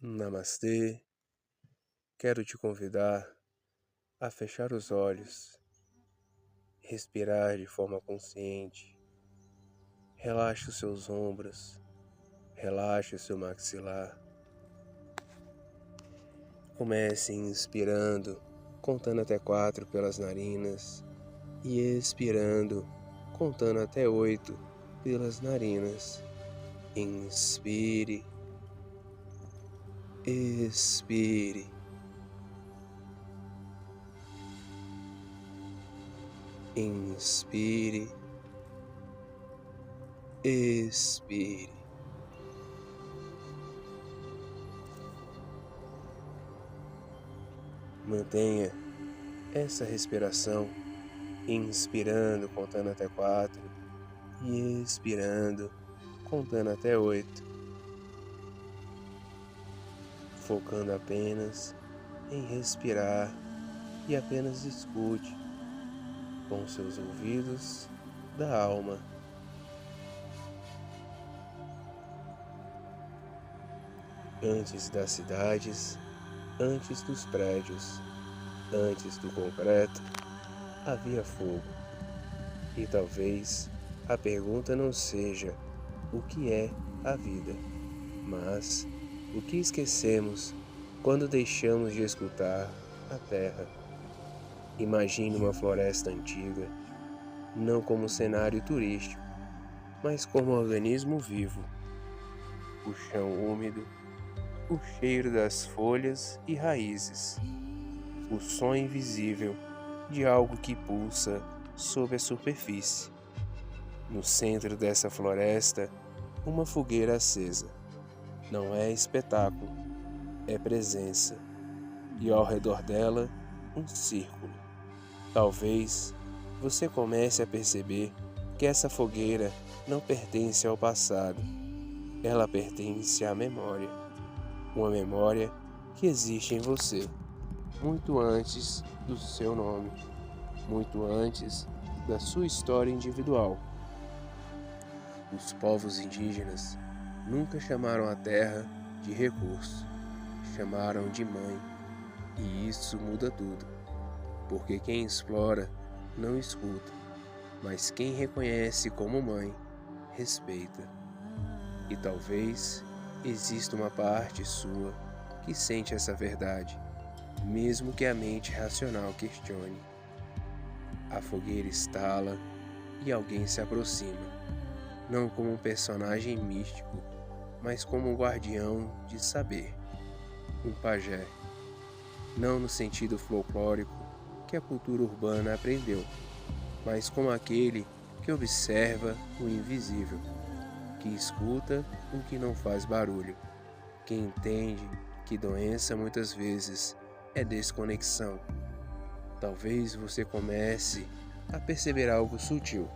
Namastê, quero te convidar a fechar os olhos, respirar de forma consciente, relaxe os seus ombros, relaxe o seu maxilar. Comece inspirando, contando até 4 pelas narinas e expirando, contando até 8 pelas narinas. Inspire, expire. Inspire, expire. Mantenha essa respiração, inspirando, contando até 4 e expirando, contando até 8, focando apenas em respirar e apenas escute com seus ouvidos da alma. Antes das cidades, antes dos prédios, antes do concreto, havia fogo. E talvez a pergunta não seja o que é a vida, mas o que esquecemos quando deixamos de escutar a terra. Imagine uma floresta antiga, não como cenário turístico, mas como organismo vivo. O chão úmido, o cheiro das folhas e raízes, o som invisível de algo que pulsa sob a superfície. No centro dessa floresta, uma fogueira acesa. Não é espetáculo, é presença. E ao redor dela, um círculo. Talvez você comece a perceber que essa fogueira não pertence ao passado. Ela pertence à memória. Uma memória que existe em você, muito antes do seu nome, muito antes da sua história individual. Os povos indígenas nunca chamaram a terra de recurso, chamaram de mãe, e isso muda tudo, porque quem explora não escuta, mas quem reconhece como mãe, respeita. E talvez exista uma parte sua que sente essa verdade, mesmo que a mente racional questione. A fogueira estala e alguém se aproxima, não como um personagem místico, mas como um guardião de saber, um pajé, não no sentido folclórico que a cultura urbana aprendeu, mas como aquele que observa o invisível, que escuta o que não faz barulho, que entende que doença muitas vezes é desconexão. Talvez você comece a perceber algo sutil.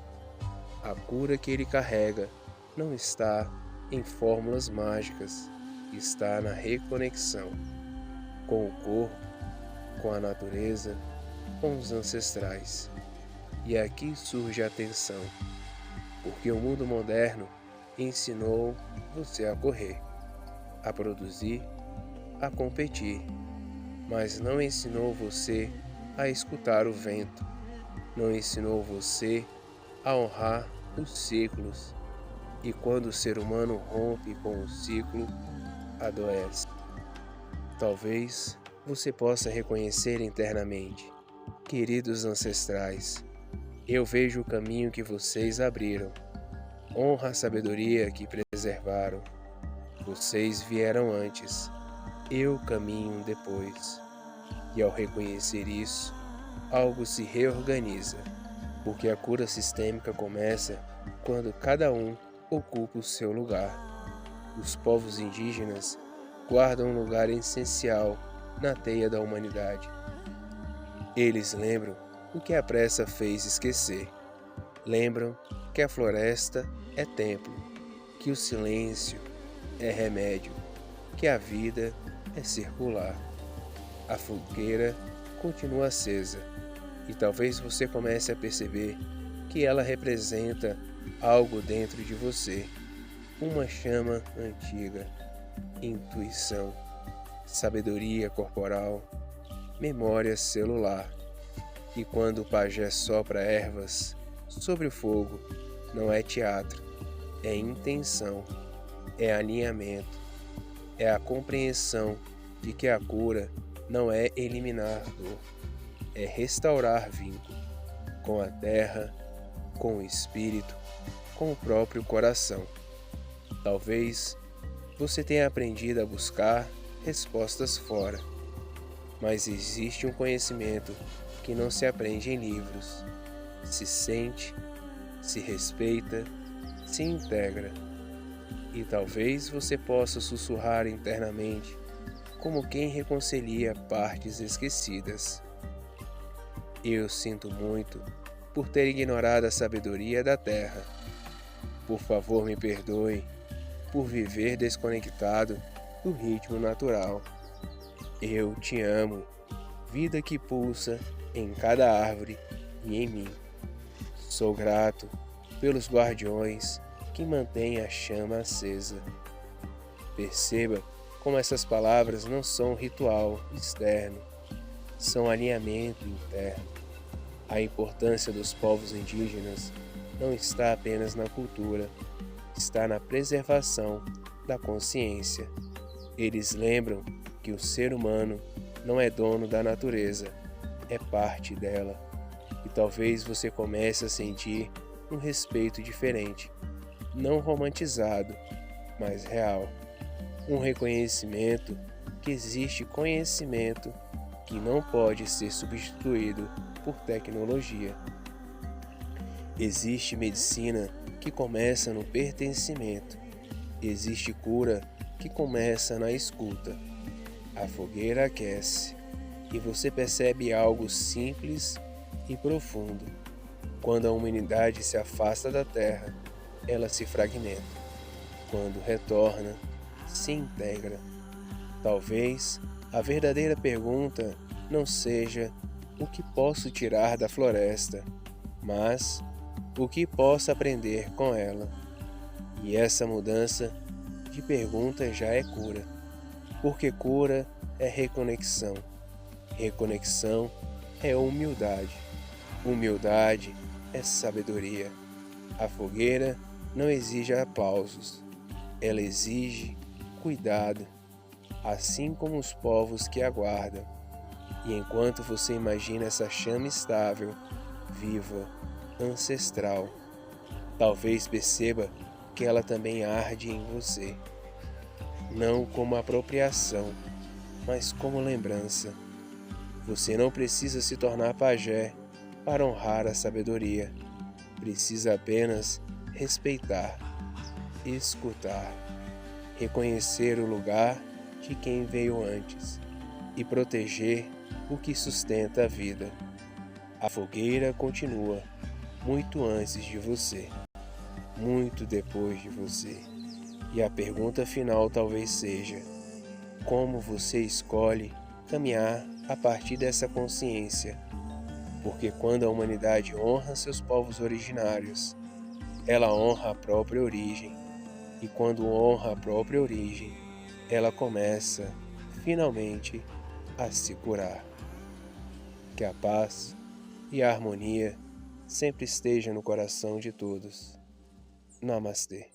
A cura que ele carrega não está em fórmulas mágicas, está na reconexão com o corpo, com a natureza, com os ancestrais. E aqui surge a tensão, porque o mundo moderno ensinou você a correr, a produzir, a competir, mas não ensinou você a escutar o vento, não ensinou você a honrar os ciclos. E quando o ser humano rompe com o ciclo, adoece. Talvez você possa reconhecer internamente: queridos ancestrais, eu vejo o caminho que vocês abriram, honra a sabedoria que preservaram. Vocês vieram antes, eu caminho depois. E ao reconhecer isso, algo se reorganiza, porque a cura sistêmica começa quando cada um ocupa o seu lugar. Os povos indígenas guardam um lugar essencial na teia da humanidade. Eles lembram o que a pressa fez esquecer. Lembram que a floresta é templo, que o silêncio é remédio, que a vida é circular. A fogueira continua acesa e talvez você comece a perceber que ela representa algo dentro de você, uma chama antiga, intuição, sabedoria corporal, memória celular. E quando o pajé sopra ervas sobre o fogo, não é teatro, é intenção, é alinhamento, é a compreensão de que a cura não é eliminar dor, é restaurar vínculo com a terra, com o espírito, com o próprio coração. Talvez você tenha aprendido a buscar respostas fora, mas existe um conhecimento que não se aprende em livros, se sente, se respeita, se integra. E talvez você possa sussurrar internamente, como quem reconcilia partes esquecidas. Eu sinto muito por ter ignorado a sabedoria da terra. Por favor, me perdoe por viver desconectado do ritmo natural. Eu te amo, vida que pulsa em cada árvore e em mim. Sou grato pelos guardiões que mantêm a chama acesa. Perceba como essas palavras não são um ritual externo, são alinhamento interno. A importância dos povos indígenas não está apenas na cultura, está na preservação da consciência. Eles lembram que o ser humano não é dono da natureza, é parte dela. E talvez você comece a sentir um respeito diferente, não romantizado, mas real. Um reconhecimento que existe conhecimento que não pode ser substituído por tecnologia. Existe medicina que começa no pertencimento. Existe cura que começa na escuta. A fogueira aquece e você percebe algo simples e profundo. Quando a humanidade se afasta da terra, ela se fragmenta. Quando retorna, se integra. Talvez a verdadeira pergunta não seja o que posso tirar da floresta, mas o que posso aprender com ela. E essa mudança de pergunta já é cura, porque cura é reconexão. Reconexão é humildade. Humildade é sabedoria. A fogueira não exige aplausos, ela exige cuidado, assim como os povos que aguardam. E enquanto você imagina essa chama estável, viva, ancestral, talvez perceba que ela também arde em você, não como apropriação, mas como lembrança. Você não precisa se tornar pajé para honrar a sabedoria, precisa apenas respeitar, escutar, reconhecer o lugar de quem veio antes e proteger o que sustenta a vida. A fogueira continua muito antes de você, muito depois de você. E a pergunta final talvez seja: como você escolhe caminhar a partir dessa consciência? Porque quando a humanidade honra seus povos originários, ela honra a própria origem. E quando honra a própria origem, ela começa, finalmente, a se curar. Que a paz e a harmonia sempre estejam no coração de todos. Namastê.